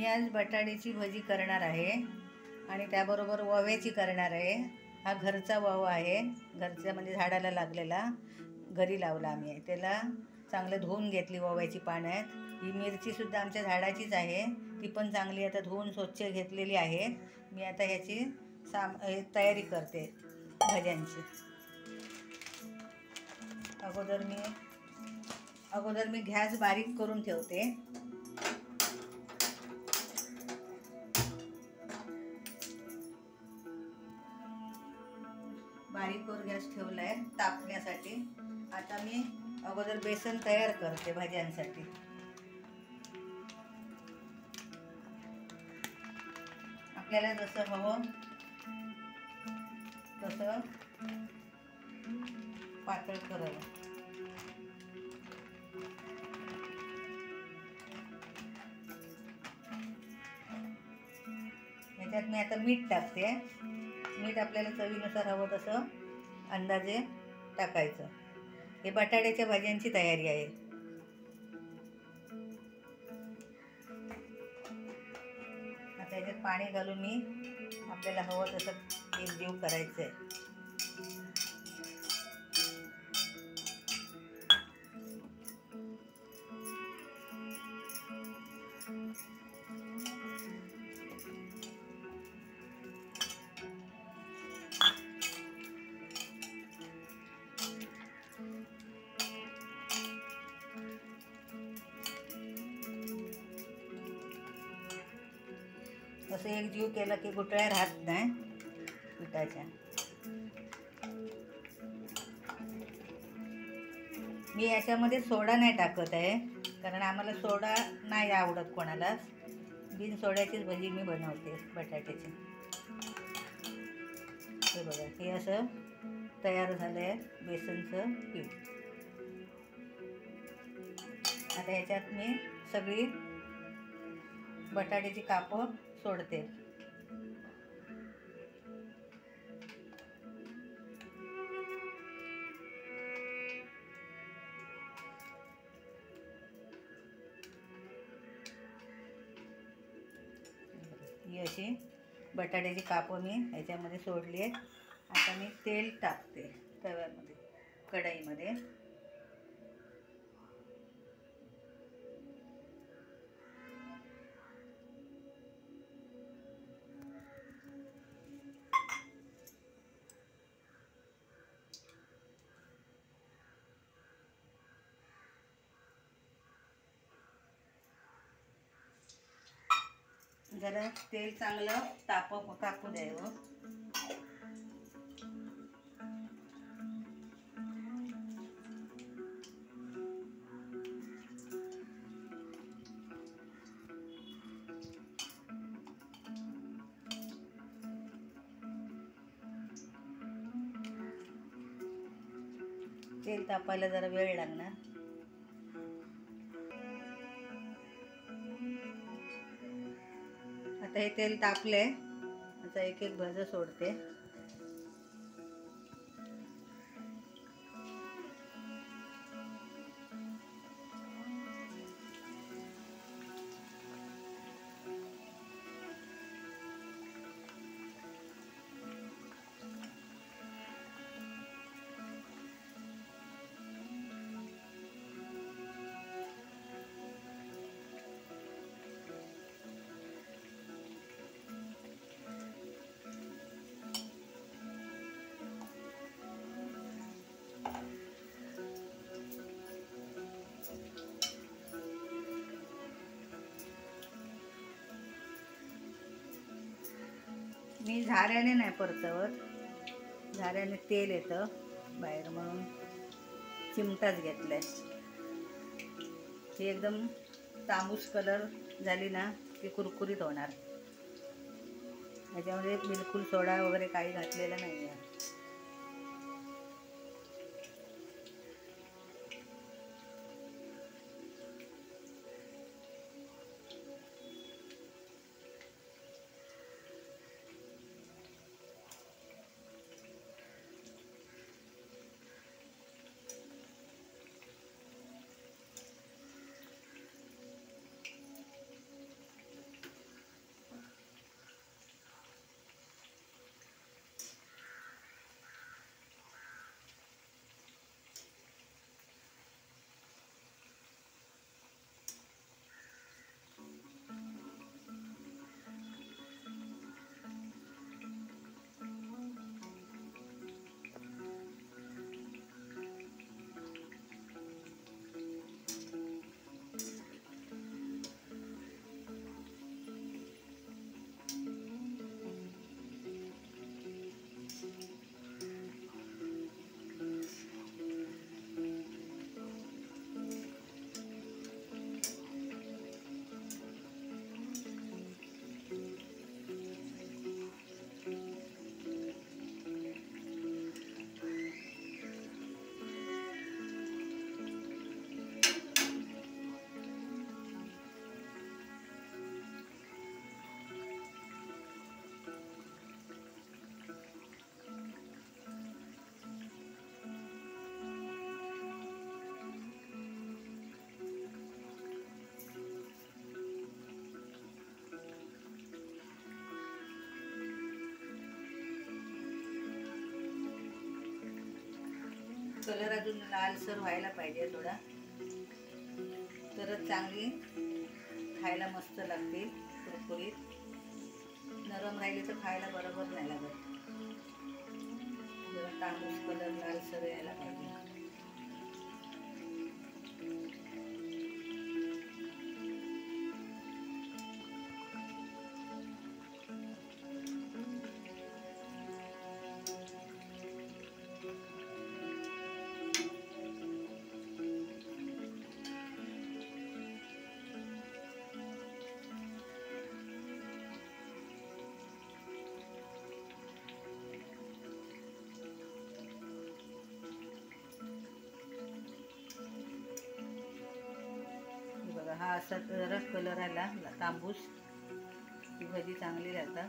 मी आज बटाट्याची भजी करणार आहे आणि त्याबरोबर ओव्याची करणार आहे। हा घरचा ओवा आहे, घरच्या म्हणजे झाडाला लागलेला, घरी लावला आम्ही। त्याला चांगलं धुवून घेतली ओव्याची पाण्यात। ही मिरचीसुद्धा आमच्या झाडाचीच आहे, ती पण चांगली आता धुवून स्वच्छ घेतलेली आहे। मी आता ह्याची तयारी करते भज्यांची। अगोदर मी गॅस बारीक करून ठेवते। बारीक करून गॅस ठेवलाय तापण्यासाठी। आता मी अगोदर बेसन तयार करते भाज्यांसाठी। आपल्याला जसं हवं तसं पातळ करावं। ह्याच्यात मी आता मीठ टाकते। मीठ आपल्याला चवीनुसार हवं तसं अंदाजे टाकायचं। हे बटाट्याच्या भाज्यांची तयारी आहे। आता याच्यात पाणी घालून मी आपल्याला हवं तसं एकजीव करायचं आहे। असं एकजीव केलं की गुठळ्या राहत नाही पिठाच्या। मी याच्यामध्ये सोडा नाही टाकत आहे, कारण आम्हाला सोडा नाही आवडत कोणालाच। बिन सोड्याचीच भजी मी बनवते बटाट्याची। हे बघा, हे असं तयार झालं आहे बेसनचं पीठ। आता ह्याच्यात मी सगळी बटाट्याची कापं सोडते। ही अशी बटाट्याची कापं मी ह्याच्यामध्ये सोडली आहेत। आता मी तेल टाकते तव्यामध्ये, कढईमध्ये। जरा तेल चांगलं कापू द्यावं। तेल तापायला जरा वेळ लागणार। आता हे तेल तापले, आता एक एक भजी सोडते। मी झाऱ्याने नाही परतवत, झाऱ्याने तेल येतं बाहेर म्हणून चिमटाच घेतलाय। ही एकदम तांबूस कलर झाली ना की कुरकुरीत होणार। ह्याच्यामध्ये बिलकुल सोडा वगैरे काही घातलेला नाही आहे। कलर अजून लालसर व्हायला पाहिजे थोडा, तरच चांगली खायला मस्त लागते, कुरकुरीत. नरम राहिली तर खायला बरोबर नाही लागत. जरा तांबूस कलर लालसर यायला पाहिजे. हा असा जरा कलर आला तांबूस ही भाजी चांगली राहतात.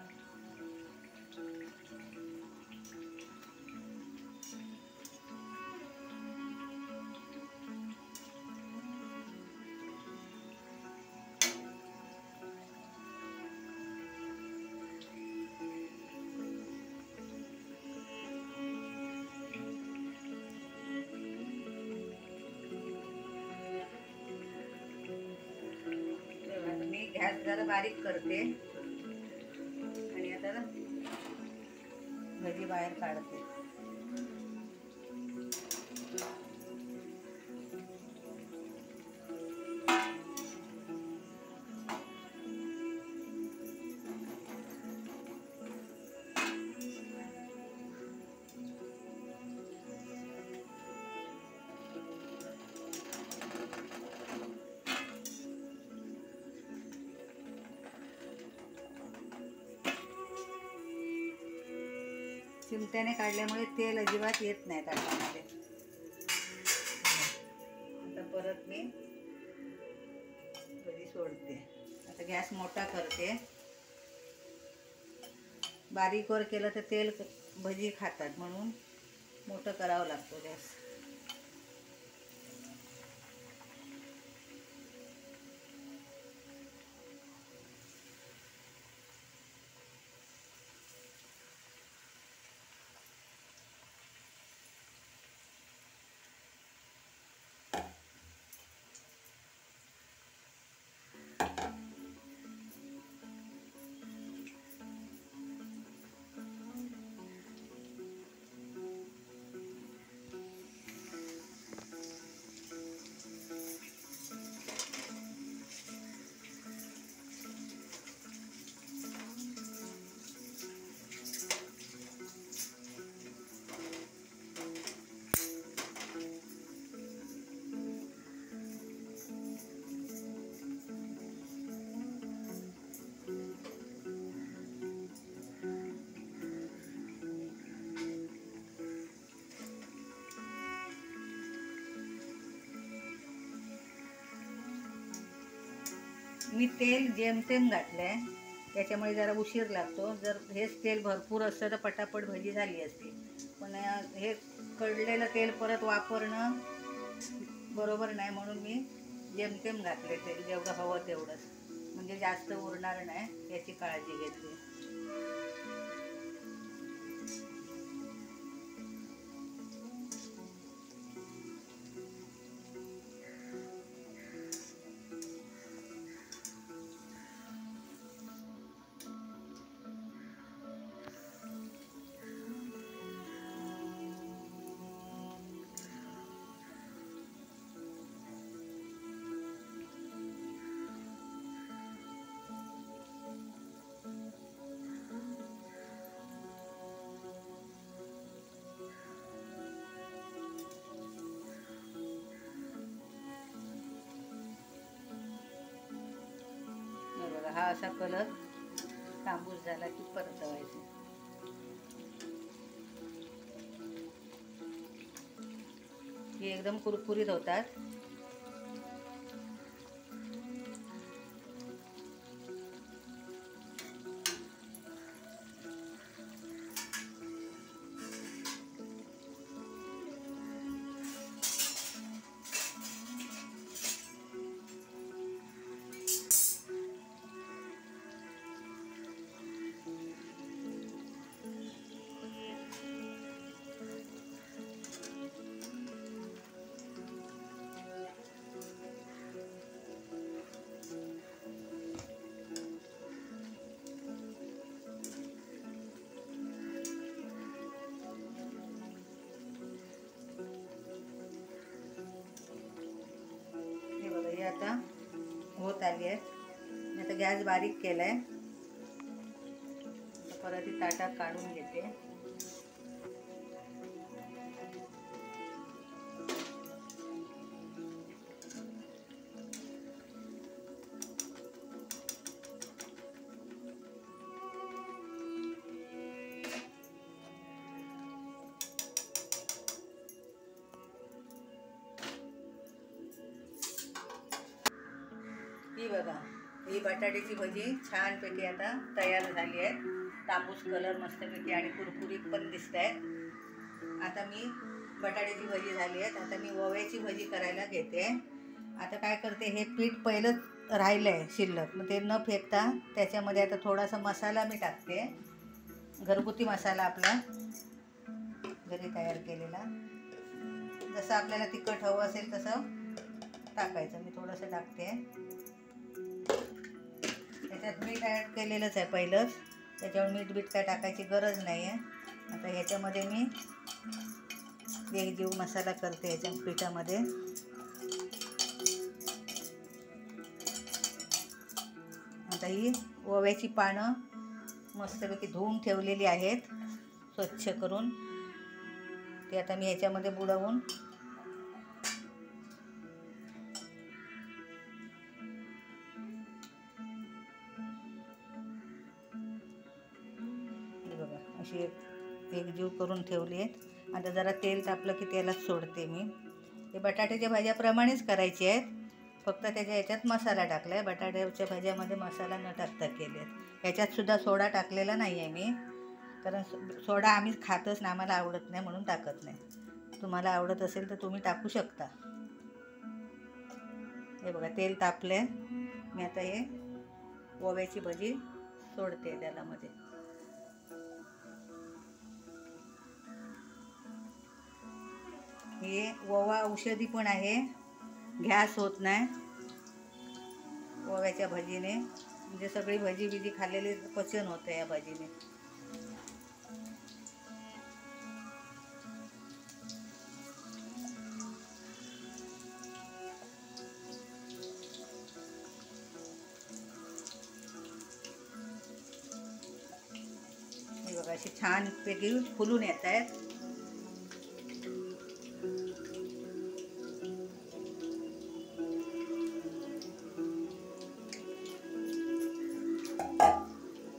गॅस जरा बारीक करते आणि आता भाजी बाहेर काढते. चिमट्याने काढल्यामुळे तेल अजिबात येत नाही ताटामध्ये. आता परत मी भजी सोडते. आता गॅस मोठा करते. बारीकवर केलं तर तेल भजी खातात म्हणून मोठं करावं लागतं गॅस. मी तेल जेमतेम घातलंय, त्याच्यामुळे जरा उशीर लागतो. जर हेच तेल भरपूर असतं तर पटापट भजी झाली असती. पण हे कढलेलं तेल परत वापरणं बरोबर नाही, म्हणून मी जेमतेम घातले तेल, जेवढं हवं तेवढंच, म्हणजे जास्त उरणार नाही याची काळजी घेतली. हा असा कलर तांबूस झाला की परतवायचा. हे एकदम कुरकुरीत होतात. आली आहेत. मी आता गॅस बारीक केला आहे. परत ही ताटात काढून घेते. ही बघा, ही बटाट्याची भजी छानपैकी आता तयार झाली आहे. तांबूस कलर मस्तपैकी आणि कुरकुरीत पण दिसत आहेत. आता मी बटाट्याची भजी झाली आहे. आता मी ओव्याची भजी करायला घेते. आता काय करते, हे पीठ पहिलंच राहिलं आहे शिल्लक, मग ते न फेकता त्याच्यामध्ये आता थोडासा मसाला मी टाकते. घरगुती मसाला आपला घरी तयार केलेला. जसं आपल्याला तिखट हवं असेल तसं टाकायचं. मी थोडंसं टाकते. त्याच्यात मीठ ॲड केलेलंच आहे पहिलंच, त्याच्यावर मीठ बीठ काय टाकायची गरज नाही आहे. आता ह्याच्यामध्ये मी एक जीव मसाला करते ह्याच्या पिठामध्ये. आता ही ओव्याची पानं मस्तपैकी धुवून ठेवलेली आहेत स्वच्छ करून, ते आता मी ह्याच्यामध्ये बुडवून बघा अशी एक जीव करून ठेवली आहे. आता जरा तेल तापलं की तेलात सोडते मी. हे बटाट्याच्या भाज्याप्रमाणेच करायची आहेत, फक्त त्याच्या ह्याच्यात मसाला टाकला आहे. बटाट्याच्या भाज्यामध्ये मसाला न टाकता केले आहेत. ह्याच्यात सुद्धा सोडा टाकलेला नाही आहे मी, कारण सोडा आम्ही खातच नाही, आम्हाला आवडत नाही म्हणून टाकत नाही. तुम्हाला आवडत असेल तर तुम्ही टाकू शकता. हे बघा तेल तापले. मी आता हे ओव्याची भजी सोडते तेलामध्ये. हे ओवा औषधी पण आहे, गॅस होत नाही ओव्याच्या भजीने. म्हणजे सगळी भजी बिजी खाल्लेली पचन होतं या भजीने. हे बघा अशी छानपैकी फुलून येत आहेत.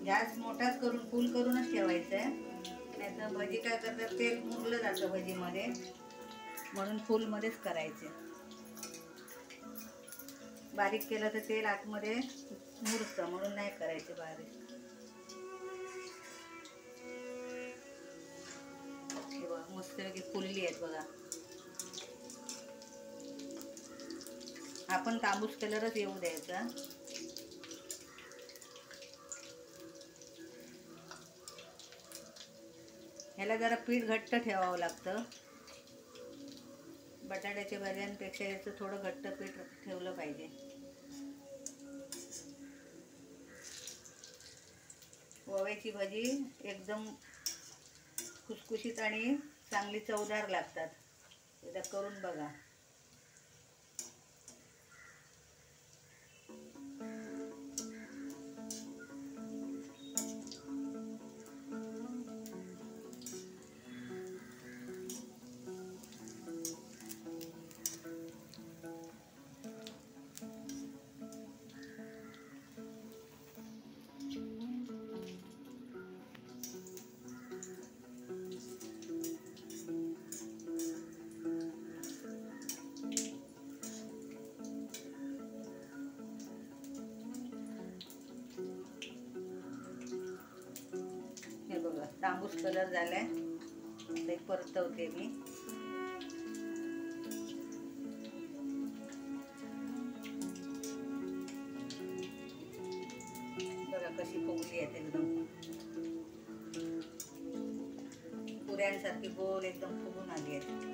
गॅस मोठाच करून फुल करूनच ठेवायचं आहे, नाहीतर भजी काय करतात तेल मुरलं जातं भजीमध्ये, म्हणून फुलमध्येच करायचे. बारीक केलं तर तेल आतमध्ये मुरतं, म्हणून नाही करायचे बारीक. हे बघा मस्तपैकी फुलली आहेत बघा. आपण तांबूस कलरच येऊ द्यायचा. ह्याला जरा पीठ घट्ट ठेवावं लागतं. बटाट्याच्या भाज्यांपेक्षा याचं थोडं घट्ट पीठ ठेवलं पाहिजे. ओव्याची भजी एकदम खुसखुशीत आणि चांगली चवदार लागतात. एकदा करून बघा. तांबूस कलर झालाय, ते परतवते मी. बघा कशी फुगली आहे, एकदम पुऱ्यांसारखी गोल एकदम फुगून आली आहे.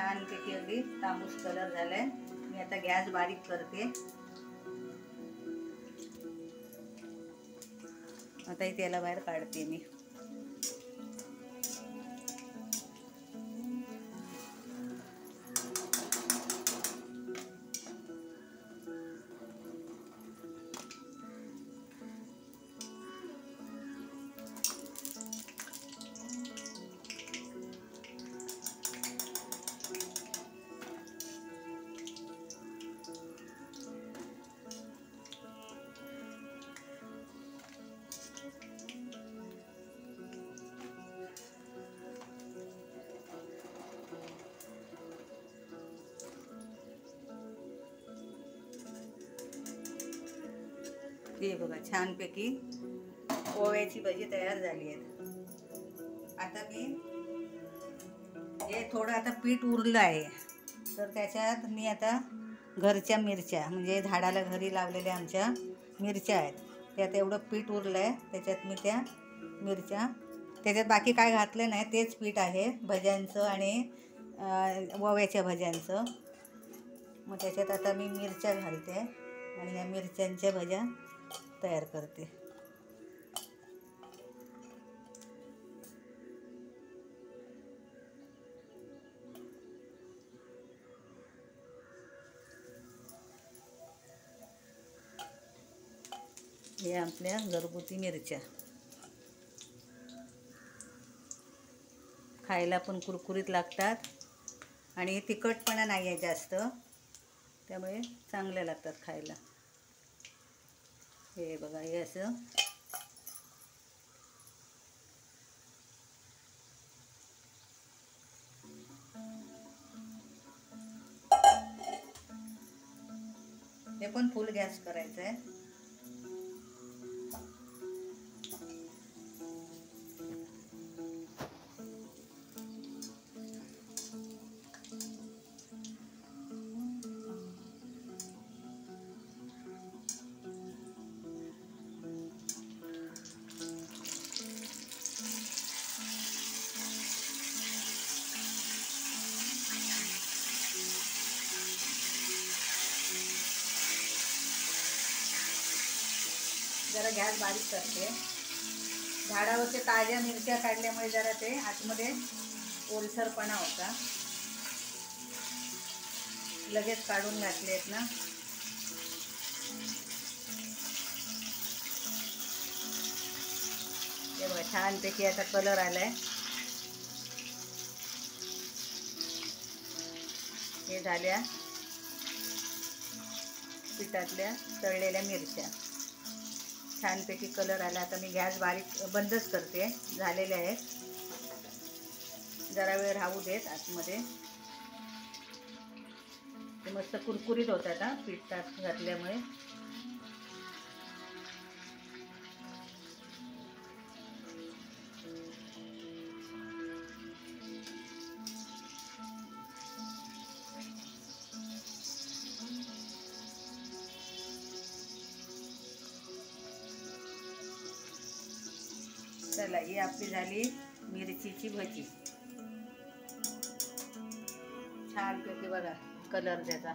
छानपैकी अगदी तांबूस कलर झालाय. मी आता गॅस बारीक करते. आता ही तेला बाहेर काढते मी. हे बघा छानपैकी ओव्याची भजी तयार झाली आहे. आता मी हे थोडं आता पीठ उरलं आहे, तर त्याच्यात मी आता घरच्या मिरच्या म्हणजे झाडाला घरी लावलेल्या आमच्या मिरच्या आहेत, त्यात एवढं पीठ उरलं आहे. त्याच्यात मी त्या मिरच्या, त्याच्यात बाकी काय घातलं नाही, तेच पीठ आहे भज्यांचं आणि ओव्याच्या भज्यांचं. मग त्याच्यात आता मी मिरच्या घालते आणि या मिरच्यांच्या भज्या तयार करते. हे आपल्या घरगुती मिरच्या, खायला पण कुरकुरीत लागतात आणि तिखटपणा नाही आहे जास्त, त्यामुळे चांगल्या लागतात खायला. हे बघा, हे असं हे पण फुल गॅस करायचं आहे. जरा गॅस बारीक करते. झाडावरच्या ताज्या मिरच्या काढल्यामुळे जरा ते आतमध्ये ओलसरपणा होता. लगेच काढून घातले आहेत ना. हे बघा छानपैकी आता कलर आलाय. हे झाल्या पिठातल्या तळलेल्या मिरच्या, छानपैकी कलर आला. आता मी गॅस बंदच करते. झालेले आहेत, जरा वेळ राहू देत आतमध्ये. ते मस्त कुरकुरीत होतात हा पीठ घातल्यामुळे. चला, ही आपली झाली मिरचीची भजी. छानपैकी बघा कलर त्याचा.